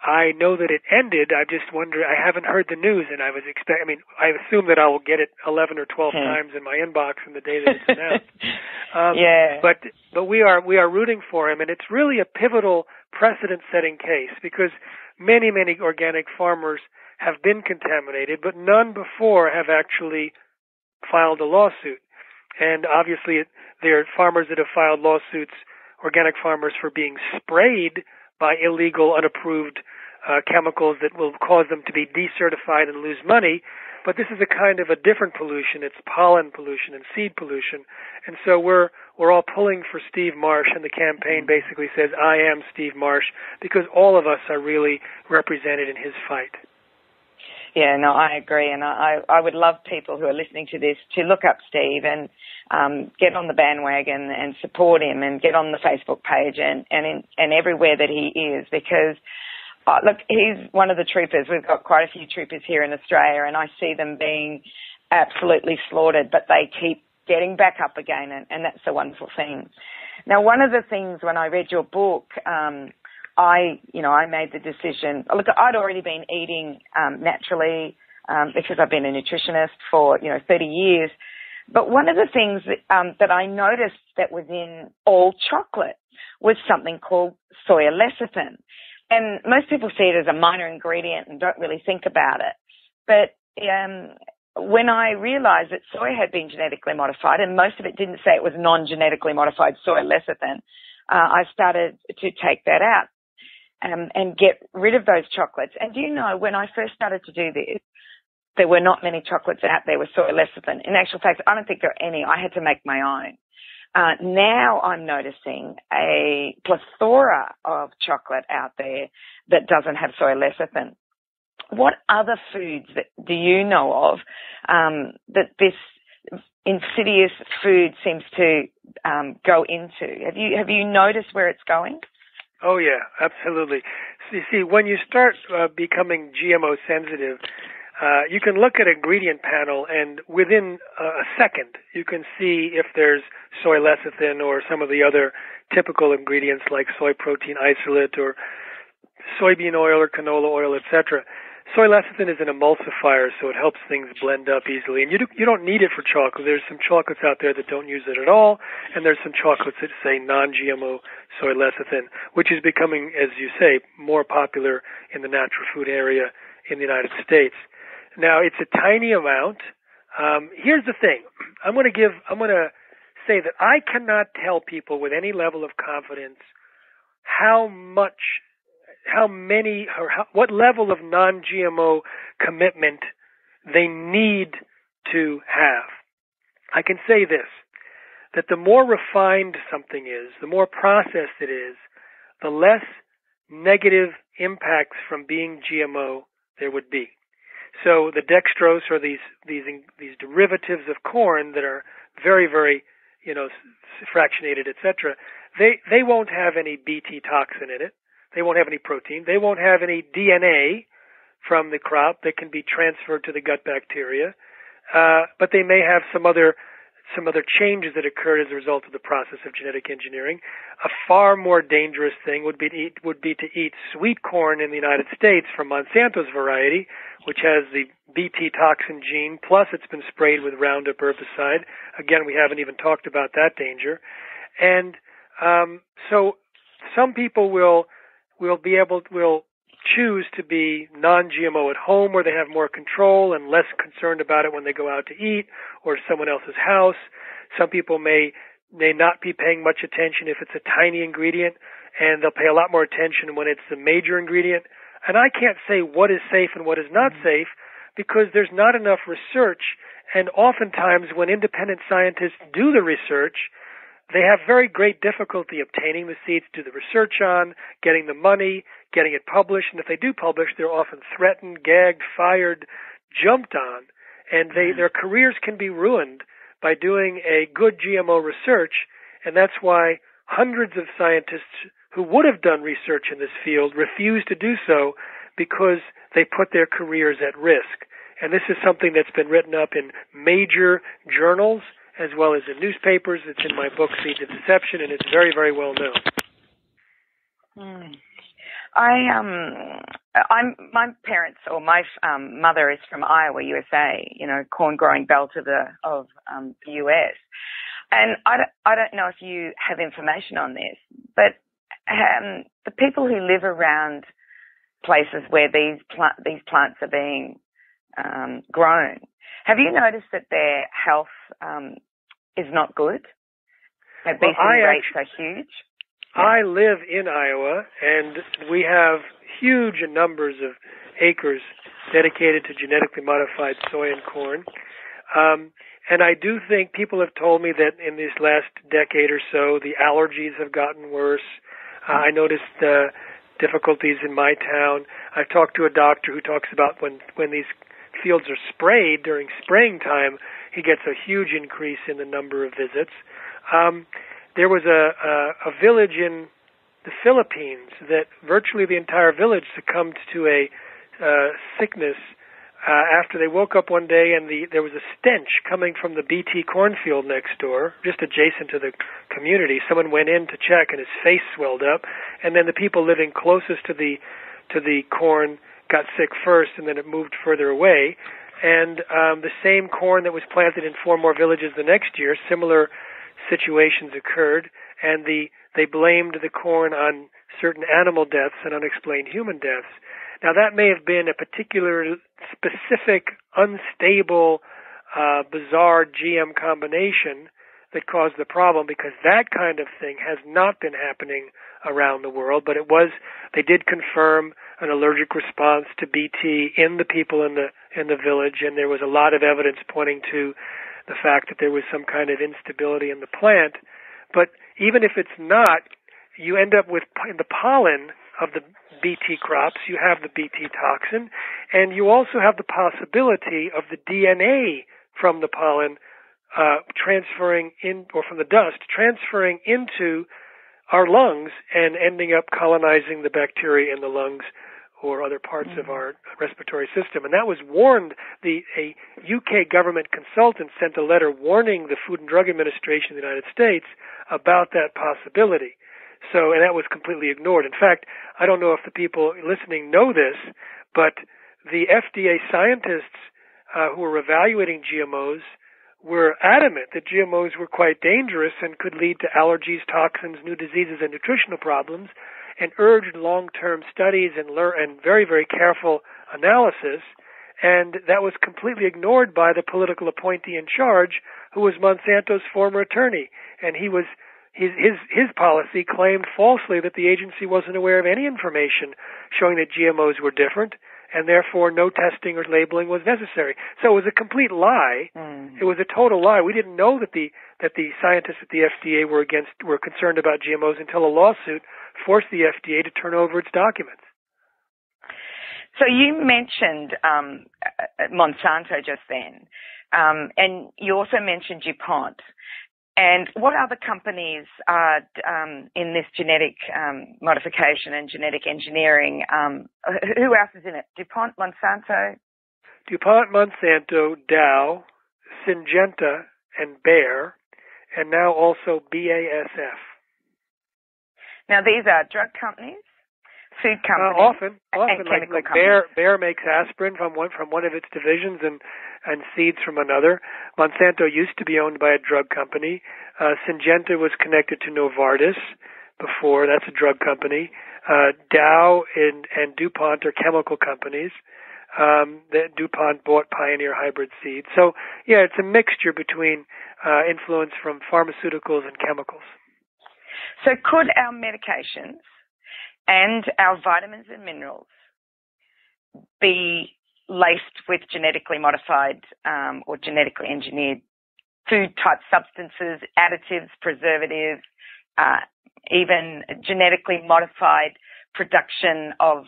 I know that it ended. I just wonder, I haven't heard the news, and I assume that I will get it 11 or 12 times in my inbox in the day that it's announced. But we are rooting for him, and it's really a pivotal precedent-setting case because many organic farmers have been contaminated, but none before have actually filed a lawsuit. And obviously, there are farmers that have filed lawsuits, organic farmers, for being sprayed by illegal, unapproved chemicals that will cause them to be decertified and lose money. But this is a kind of a different pollution. It's pollen pollution and seed pollution. And so we're all pulling for Steve Marsh, and the campaign basically says, I am Steve Marsh, because all of us are really represented in his fight. Yeah, no, I agree, and I would love people who are listening to this to look up Steve and get on the bandwagon and support him, and get on the Facebook page and everywhere that he is, because look, he's one of the troopers. We've got quite a few troopers here in Australia, and I see them being absolutely slaughtered, but they keep getting back up again, and that's a wonderful thing. Now, one of the things when I read your book, I made the decision. Look, I'd already been eating naturally because I've been a nutritionist for 30 years. But one of the things that I noticed that was in all chocolate was something called soy lecithin. And most people see it as a minor ingredient and don't really think about it. But when I realized that soy had been genetically modified, and most of it didn't say it was non-genetically modified soy lecithin, I started to take that out and get rid of those chocolates. And do you know, when I first started to do this, there were not many chocolates out there with soy lecithin. In actual fact, I don't think there are any. I had to make my own. Now I'm noticing a plethora of chocolate out there that doesn't have soy lecithin. What other foods do you know of that this insidious food seems to go into? Have you noticed where it's going? Oh, yeah, absolutely. So you see, when you start becoming GMO sensitive, you can look at an ingredient panel, and within a second, you can see if there's soy lecithin or some of the other typical ingredients like soy protein isolate or soybean oil or canola oil, etc. Soy lecithin is an emulsifier, so it helps things blend up easily. And you don't need it for chocolate. There's some chocolates out there that don't use it at all, and there's some chocolates that say non-GMO soy lecithin, which is becoming, as you say, more popular in the natural food area in the United States. Now, it's a tiny amount. Here's the thing. I'm going to say that I cannot tell people with any level of confidence what level of non-GMO commitment they need to have. I can say this, that the more refined something is, the more processed it is, the less negative impacts from being GMO there would be. So the dextrose, or these derivatives of corn that are very, very, fractionated, etc., they won't have any Bt toxin in it. They won't have any protein. They won't have any DNA from the crop that can be transferred to the gut bacteria. But they may have some other changes that occurred as a result of the process of genetic engineering. A far more dangerous thing would be to eat sweet corn in the United States from Monsanto's variety, which has the Bt toxin gene, plus it's been sprayed with Roundup herbicide. Again, we haven't even talked about that danger. And so some people will choose to be non-GMO at home, where they have more control and less concerned about it when they go out to eat or someone else's house. Some people may may not be paying much attention if it's a tiny ingredient, and they'll pay a lot more attention when it's the major ingredient. And I can't say what is safe and what is not safe because there's not enough research. And oftentimes when independent scientists do the research, they have very great difficulty obtaining the seeds to do the research on, getting the money, getting it published. And if they do publish, they're often threatened, gagged, fired, jumped on. And their careers can be ruined by doing a good GMO research. And that's why hundreds of scientists who would have done research in this field refuse to do so because they put their careers at risk. And this is something that's been written up in major journals as well as in newspapers. It's in my book, Seeds of Deception, and it's very, very well known. My parents, or my mother is from Iowa, USA, corn growing belt of the US. And I don't know if you have information on this, but the people who live around places where these plants are being grown, have you noticed that their health is not good? Obesity rates are huge. I live in Iowa, and we have huge numbers of acres dedicated to genetically modified soy and corn. And I do think people have told me that in this last decade or so, the allergies have gotten worse. I noticed difficulties in my town. I've talked to a doctor who talks about when these fields are sprayed during spraying time, he gets a huge increase in the number of visits. There was a village in the Philippines that virtually the entire village succumbed to a sickness after they woke up one day and there was a stench coming from the BT cornfield next door, just adjacent to the community. Someone went in to check and his face swelled up, and then the people living closest to the corn got sick first, and then it moved further away. And the same corn that was planted in 4 more villages the next year, similar situations occurred, and they blamed the corn on certain animal deaths and unexplained human deaths. Now, that may have been a particular specific, unstable, bizarre GM combination that caused the problem, because that kind of thing has not been happening around the world, but they did confirm an allergic response to BT in the people in the village, and there was a lot of evidence pointing to the fact that there was some kind of instability in the plant. But even if it's not, you end up with, in the pollen of the BT crops, you have the BT toxin, and you also have the possibility of the DNA from the pollen transferring in, or from the dust, transferring into our lungs and ending up colonizing the bacteria in the lungs or other parts of our respiratory system. And that was warned. A UK government consultant sent a letter warning the Food and Drug Administration of the United States about that possibility. So, and that was completely ignored. In fact, I don't know if the people listening know this, but the FDA scientists who were evaluating GMOs were adamant that GMOs were quite dangerous and could lead to allergies, toxins, new diseases, and nutritional problems, and urged long-term studies and very, very careful analysis. And that was completely ignored by the political appointee in charge, who was Monsanto's former attorney. And his policy claimed falsely that the agency wasn't aware of any information showing that GMOs were different, and therefore no testing or labeling was necessary. So it was a complete lie. It was a total lie. We didn't know that the scientists at the FDA were concerned about GMOs until a lawsuit forced the FDA to turn over its documents. So you mentioned Monsanto just then, and you also mentioned DuPont. And what other companies are in this genetic modification and genetic engineering? Who else is in it? DuPont, Monsanto? DuPont, Monsanto, Dow, Syngenta, and Bayer, and now also BASF. Now, these are drug companies, food companies, often chemical like companies. Bayer makes aspirin from one of its divisions and seeds from another. Monsanto used to be owned by a drug company. Syngenta was connected to Novartis before. That's a drug company. Dow and DuPont are chemical companies. That DuPont bought Pioneer hybrid seed. So, yeah, it's a mixture between influence from pharmaceuticals and chemicals. So could our medications and our vitamins and minerals be laced with genetically modified or genetically engineered food-type substances, additives, preservatives, even genetically modified production of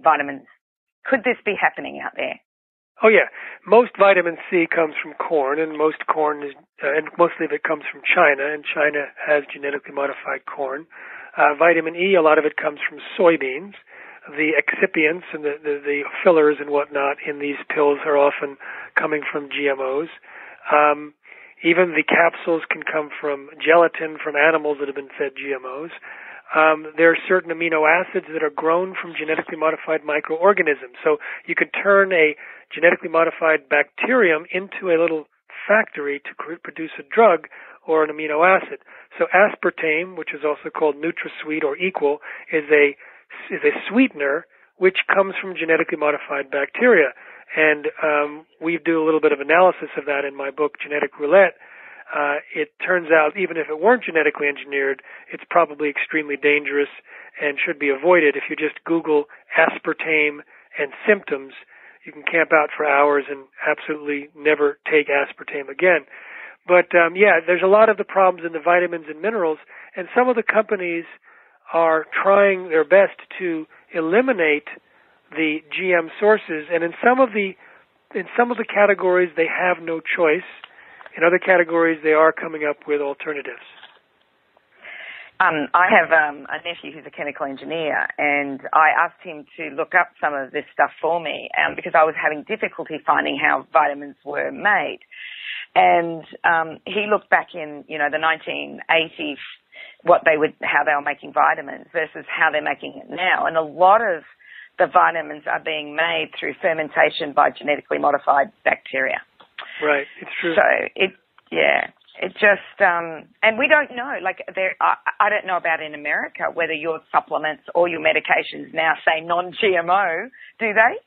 vitamins? Could this be happening out there? Oh yeah, most vitamin C comes from corn, and most corn is, and mostly of it comes from China, and China has genetically modified corn. Vitamin E, a lot of it comes from soybeans. The excipients and the fillers and whatnot in these pills are often coming from GMOs. Even the capsules can come from gelatin from animals that have been fed GMOs. There are certain amino acids that are grown from genetically modified microorganisms. So you could turn a genetically modified bacterium into a little factory to produce a drug or an amino acid. So aspartame, which is also called NutraSweet or Equal, is a sweetener which comes from genetically modified bacteria. And we do a little bit of analysis of that in my book, Genetic Roulette. It turns out even if it weren't genetically engineered, it's probably extremely dangerous and should be avoided. If you just Google aspartame and symptoms, you can camp out for hours and absolutely never take aspartame again. But yeah, there's a lot of the problems in the vitamins and minerals, and some of the companies are trying their best to eliminate the GM sources, and in some of the categories they have no choice. In other categories they are coming up with alternatives. I have a nephew who's a chemical engineer, and I asked him to look up some of this stuff for me because I was having difficulty finding how vitamins were made. And he looked back in, the 1980s, how they were making vitamins versus how they're making it now. And a lot of the vitamins are being made through fermentation by genetically modified bacteria. Right, it's true. So it just, and we don't know, I don't know about in America whether your supplements or your medications now say non-GMO, do they?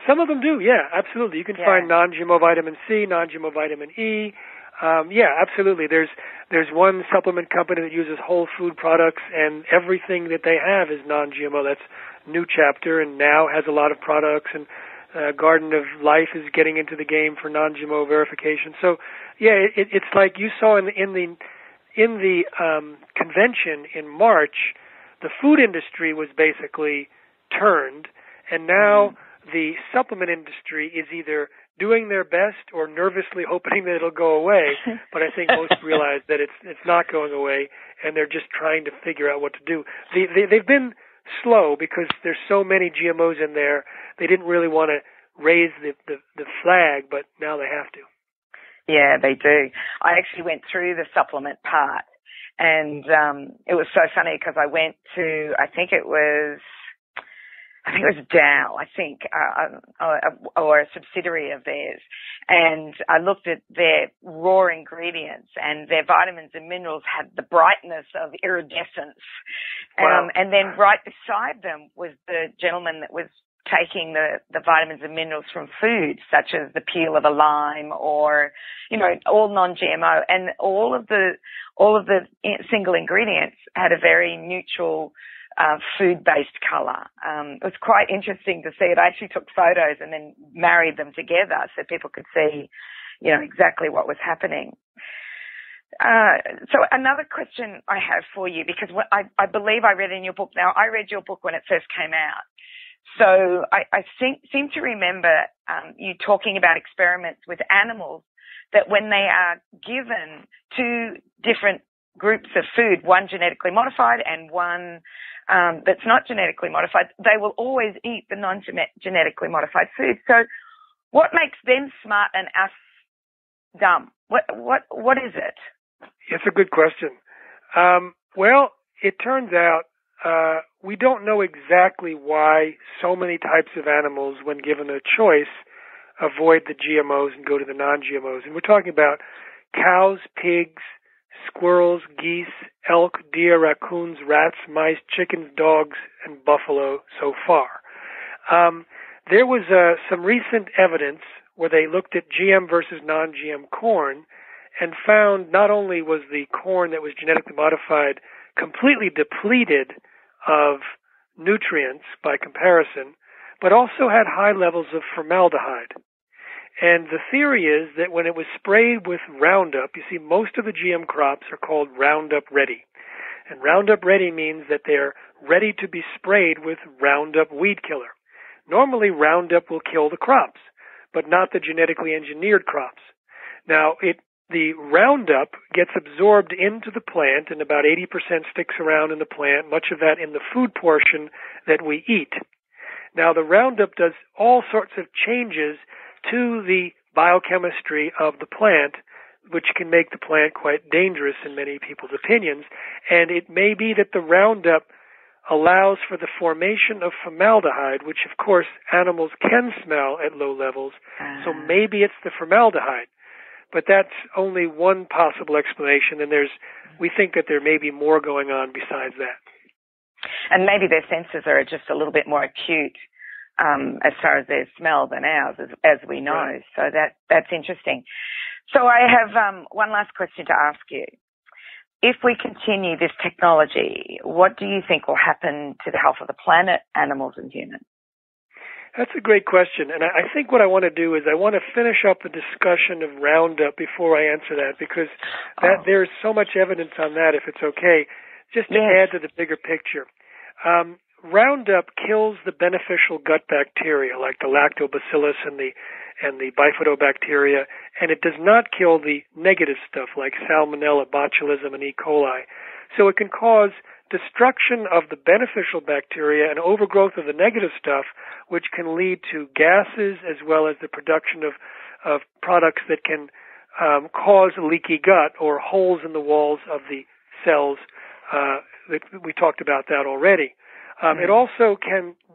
Some of them do, yeah, absolutely. You can find non-GMO vitamin C, non-GMO vitamin E. Yeah, absolutely. There's one supplement company that uses whole food products, and everything that they have is non-GMO. That's New Chapter, and now has a lot of products, and Garden of Life is getting into the game for non-GMO verification. So, yeah, it's like you saw in the convention in March, the food industry was basically turned, and now the supplement industry is either doing their best or nervously hoping that it'll go away. But I think most realize that it's not going away, and they're just trying to figure out what to do. They've been slow because there's so many GMOs in there. They didn't really want to raise the flag, but now they have to. Yeah, they do. I actually went through the supplement part, and it was so funny because I went to, I think it was Dow, or a subsidiary of theirs. And I looked at their raw ingredients, and their vitamins and minerals had the brightness of iridescence. Wow. And then right beside them was the gentleman that was taking the vitamins and minerals from food, such as the peel of a lime or, all non-GMO. And all of the single ingredients had a very neutral food-based colour. It was quite interesting to see it. I actually took photos and then married them together so people could see, exactly what was happening. So another question I have for you, because I believe I read in your book. Now, I read your book when it first came out. So I seem to remember you talking about experiments with animals that when they are given two different groups of food, one genetically modified and one that's not genetically modified, they will always eat the non-genetically modified food. So what makes them smart and us dumb? What is it? It's a good question. Well, it turns out we don't know exactly why so many types of animals, when given a choice, avoid the GMOs and go to the non-GMOs. And we're talking about cows, pigs, squirrels, geese, elk, deer, raccoons, rats, mice, chickens, dogs, and buffalo so far. there was some recent evidence where they looked at GM versus non-GM corn and found not only was the corn that was genetically modified completely depleted of nutrients by comparison, but also had high levels of formaldehyde. And the theory is that when it was sprayed with Roundup, you see most of the GM crops are called Roundup Ready. And Roundup Ready means that they're ready to be sprayed with Roundup weed killer. Normally Roundup will kill the crops, but not the genetically engineered crops. Now, the Roundup gets absorbed into the plant, and about 80% sticks around in the plant, much of that in the food portion that we eat. Now, the Roundup does all sorts of changes to the biochemistry of the plant, which can make the plant quite dangerous in many people's opinions. And it may be that the Roundup allows for the formation of formaldehyde, which of course animals can smell at low levels. So maybe it's the formaldehyde. But that's only one possible explanation, and we think that there may be more going on besides that. And maybe their senses are just a little bit more acute as far as their smell than ours, as we know. Right. So that's interesting. So I have one last question to ask you. If we continue this technology, what do you think will happen to the health of the planet, animals, and humans? That's a great question, and I think what I want to do is I want to finish up the discussion of Roundup before I answer that, because there's so much evidence on that, if it's okay, just to add to the bigger picture. Roundup kills the beneficial gut bacteria, like the lactobacillus and the bifidobacteria, and it does not kill the negative stuff like Salmonella, botulism, and E. coli. So it can cause destruction of the beneficial bacteria and overgrowth of the negative stuff, which can lead to gases as well as the production of products that can cause leaky gut or holes in the walls of the cells. We talked about that already. It also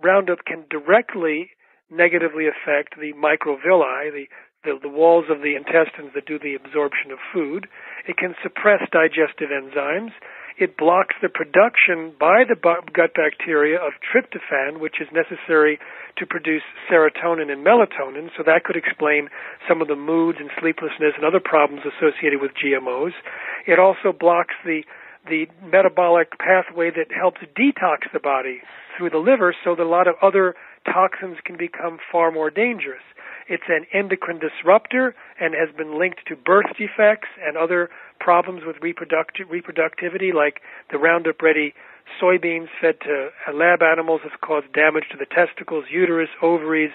Roundup can directly negatively affect the microvilli, the walls of the intestines that do the absorption of food. It can suppress digestive enzymes. It blocks the production by the gut bacteria of tryptophan, which is necessary to produce serotonin and melatonin, so that could explain some of the moods and sleeplessness and other problems associated with GMOs. It also blocks the metabolic pathway that helps detox the body through the liver, so that a lot of other toxins can become far more dangerous. It's an endocrine disruptor and has been linked to birth defects and other problems with reproductivity, like the Roundup Ready soybeans fed to lab animals has caused damage to the testicles, uterus, ovaries,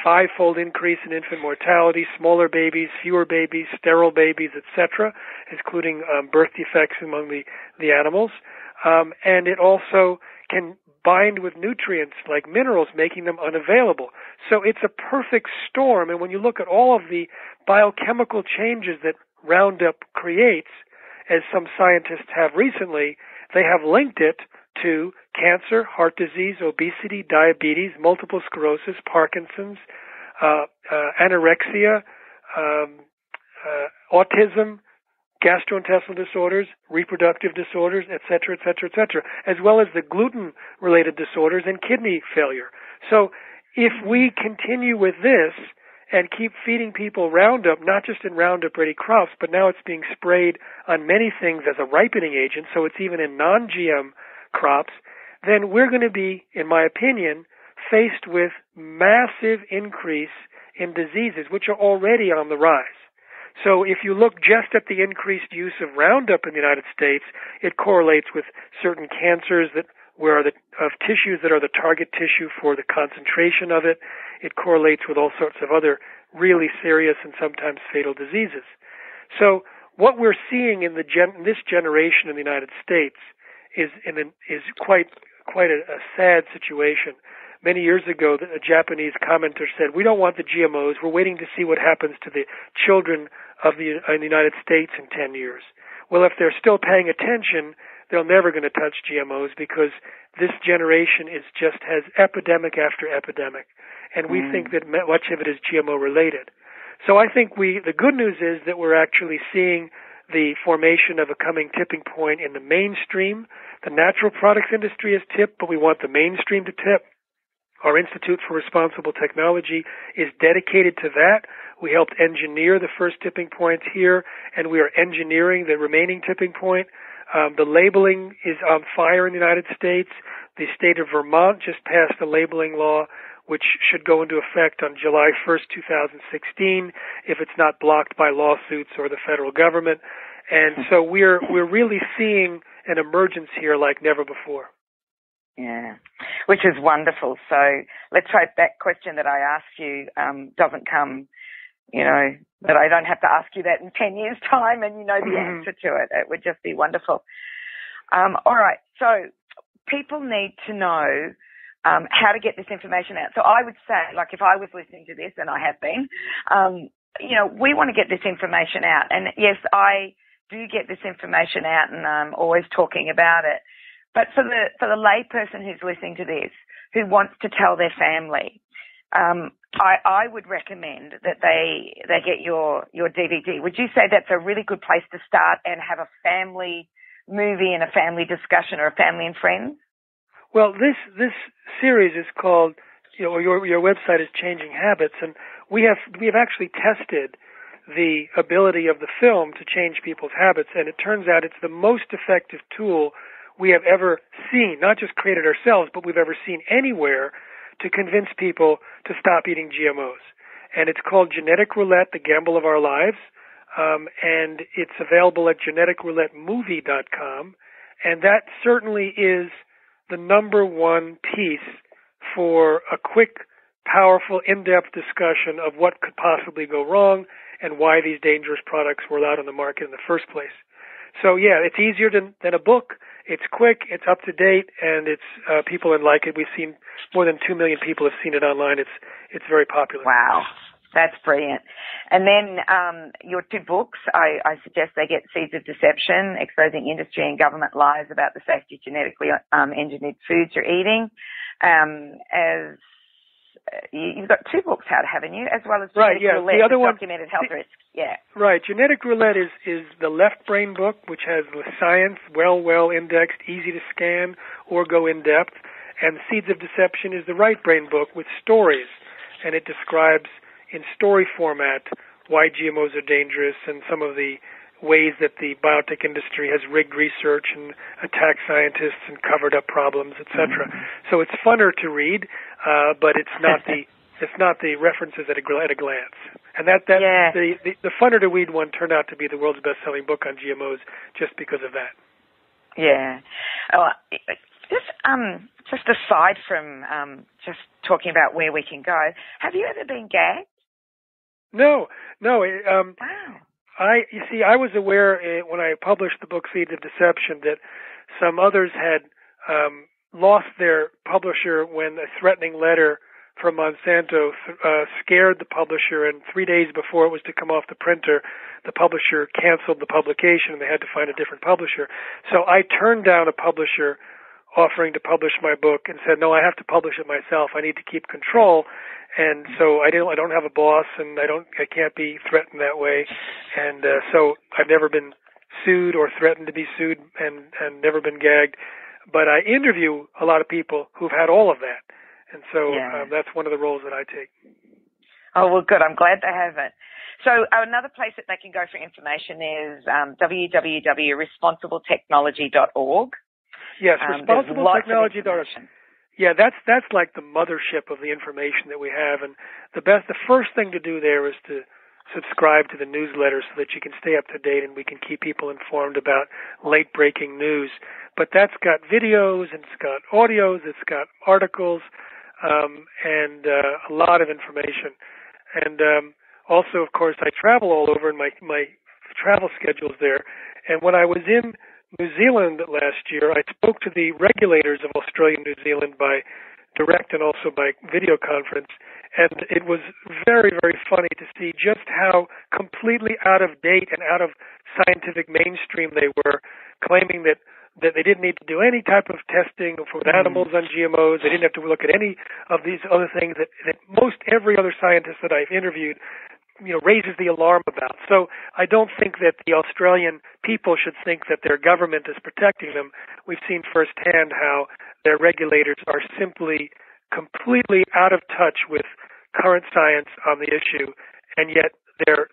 five-fold increase in infant mortality, smaller babies, fewer babies, sterile babies, etc., including birth defects among the animals. And it also can bind with nutrients like minerals, making them unavailable. So it's a perfect storm, and when you look at all of the biochemical changes that Roundup creates, as some scientists have recently, they have linked it to cancer, heart disease, obesity, diabetes, multiple sclerosis, Parkinson's, anorexia, autism, gastrointestinal disorders, reproductive disorders, etc., etc., etc., as well as the gluten-related disorders and kidney failure. So if we continue with this and keep feeding people Roundup, not just in Roundup Ready crops, but now it's being sprayed on many things as a ripening agent, so it's even in non-GM crops, then we're going to be, in my opinion, faced with massive increase in diseases, which are already on the rise. So if you look just at the increased use of Roundup in the United States, it correlates with certain cancers of tissues that are the target tissue for the concentration of it. It correlates with all sorts of other really serious and sometimes fatal diseases. So what we're seeing in this generation in the United States is quite a sad situation. Many years ago, a Japanese commenter said, "We don't want the GMOs. We're waiting to see what happens to the children in the United States in 10 years." Well, if they're still paying attention, they're never going to touch GMOs, because this generation has epidemic after epidemic, and we think that much of it is GMO related. So I think the good news is that we're actually seeing the formation of a coming tipping point in the mainstream. The natural products industry is tipped, but we want the mainstream to tip. Our Institute for Responsible Technology is dedicated to that. We helped engineer the first tipping point here, and we are engineering the remaining tipping point. The labeling is on fire in the United States. The state of Vermont just passed a labeling law which should go into effect on July 1st, 2016, if it's not blocked by lawsuits or the federal government. And so we're really seeing an emergence here like never before. Yeah, which is wonderful. So let's hope that question that I asked you doesn't come, that I don't have to ask you that in 10 years' time and you know the answer to it. It would just be wonderful. All right, so people need to know how to get this information out. So I would say, like, if I was listening to this, and I have been, we want to get this information out. And yes, I do get this information out, and I'm always talking about it. But for the lay person who's listening to this, who wants to tell their family, I would recommend that they get your DVD. Would you say that's a really good place to start and have a family movie and a family discussion, or a family and friends? Well, this series is called, your website is Changing Habits, and we have actually tested the ability of the film to change people's habits, and it turns out it's the most effective tool we have ever seen, not just created ourselves, but we've ever seen anywhere to convince people to stop eating GMOs. And it's called Genetic Roulette, The Gamble of Our Lives, and it's available at geneticroulettemovie.com, and that certainly is the number one piece for a quick, powerful, in-depth discussion of what could possibly go wrong and why these dangerous products were allowed on the market in the first place. So yeah, it's easier than a book. It's quick, it's up to date, and it's people like it. We've seen more than 2 million people have seen it online. It's very popular. Wow. That's brilliant. And then your 2 books, I suggest they get Seeds of Deception, Exposing Industry and Government Lies About the Safety of Genetically Engineered Foods You're Eating. As you've got 2 books out, haven't you? As well as Right, Genetic Roulette, the other one, Documented Health Risks. Yeah. Right. Genetic Roulette is the left brain book, which has the science well indexed, easy to scan or go in depth. And Seeds of Deception is the right brain book with stories, and it describes in story format why GMOs are dangerous and some of the ways that the biotech industry has rigged research and attacked scientists and covered up problems, etc. So it's funner to read, but it's not the references at a glance. And the funner to read one turned out to be the world's best-selling book on GMOs just because of that. Yeah. Just aside from just talking about where we can go, have you ever been gagged? No. Wow. I was aware when I published the book Seeds of Deception that some others had lost their publisher when a threatening letter from Monsanto scared the publisher, and 3 days before it was to come off the printer, the publisher canceled the publication and they had to find a different publisher. So I turned down a publisher offering to publish my book and said, no, I have to publish it myself. I need to keep control. And so I don't have a boss, and I can't be threatened that way. And so I've never been sued or threatened to be sued, and never been gagged. But I interview a lot of people who've had all of that. And so that's one of the roles that I take. Oh, well, good. I'm glad they have it. So another place that they can go for information is www.responsibletechnology.org. Yes, responsibletechnology.org. Yeah, that's like the mothership of the information that we have. And the first thing to do there is to subscribe to the newsletter so that you can stay up to date and we can keep people informed about late breaking news. But that's got videos, and it's got audios, it's got articles, and a lot of information. And also, of course, I travel all over, and my travel schedule's there. And when I was in New Zealand last year, I spoke to the regulators of Australia and New Zealand by direct and also by video conference, and it was very, very funny to see just how completely out of date and out of scientific mainstream they were, claiming that they didn't need to do any type of testing with animals on GMOs. They didn't have to look at any of these other things that most every other scientist that I've interviewed raises the alarm about. So I don't think that the Australian people should think that their government is protecting them. We've seen firsthand how their regulators are simply completely out of touch with current science on the issue, and yet they're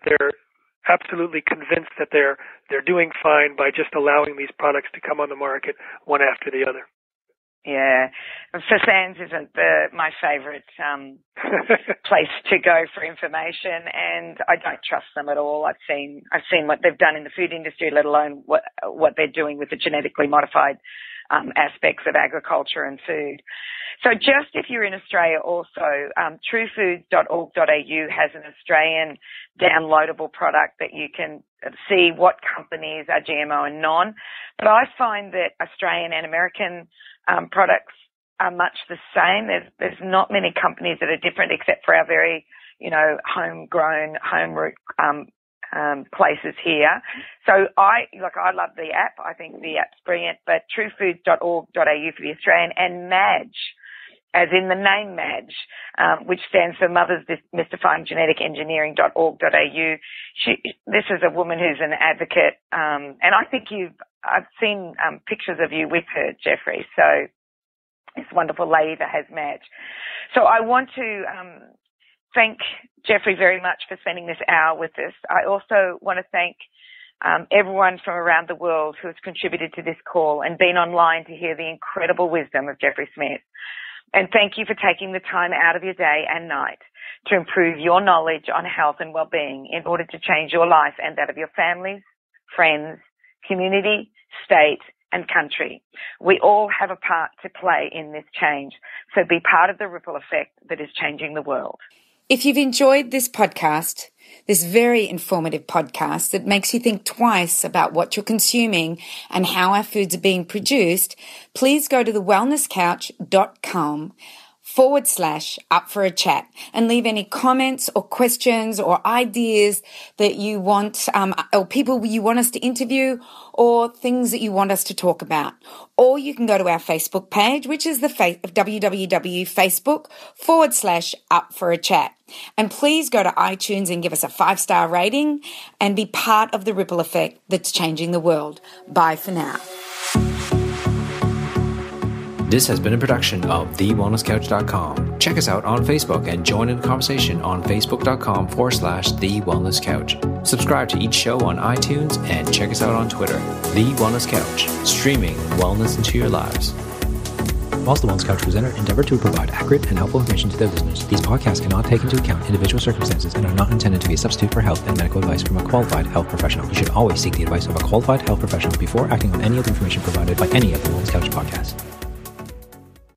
absolutely convinced that they're doing fine by just allowing these products to come on the market one after the other. Yeah, Fsanz isn't my favourite place to go for information, and I don't trust them at all. I've seen what they've done in the food industry, let alone what they're doing with the genetically modified aspects of agriculture and food. So just if you're in Australia also, truefoods.org.au has an Australian downloadable product that you can see what companies are GMO and non. But I find that Australian and American products are much the same. There's not many companies that are different except for our very, homegrown, home root places here. So I love the app. I think the app's brilliant, but truefoods.org.au for the Australian, and Madge, as in the name Madge, which stands for Mothers Demystifying Genetic Engineering.org.au. This is a woman who's an advocate, and I think I've seen pictures of you with her, Jeffrey. So this wonderful lady that has Madge. So I want to thank Jeffrey very much for spending this hour with us. I also want to thank everyone from around the world who has contributed to this call and been online to hear the incredible wisdom of Jeffrey Smith. And thank you for taking the time out of your day and night to improve your knowledge on health and well-being in order to change your life and that of your families, friends, community, state, and country. We all have a part to play in this change, so be part of the ripple effect that is changing the world. If you've enjoyed this podcast, this very informative podcast that makes you think twice about what you're consuming and how our foods are being produced, please go to thewellnesscouch.com/up for a chat and leave any comments or questions or ideas that you want, or people you want us to interview or things that you want us to talk about. Or you can go to our Facebook page, which is the www.facebook.com/up for a chat. And please go to iTunes and give us a 5-star rating and be part of the ripple effect that's changing the world. Bye for now. This has been a production of TheWellnessCouch.com. Check us out on Facebook and join in the conversation on Facebook.com/TheWellnessCouch. Subscribe to each show on iTunes and check us out on Twitter. The Wellness Couch, streaming wellness into your lives. Whilst the Wellness Couch presenter endeavored to provide accurate and helpful information to their listeners, these podcasts cannot take into account individual circumstances and are not intended to be a substitute for health and medical advice from a qualified health professional. You should always seek the advice of a qualified health professional before acting on any of the information provided by any of the Wellness Couch podcasts.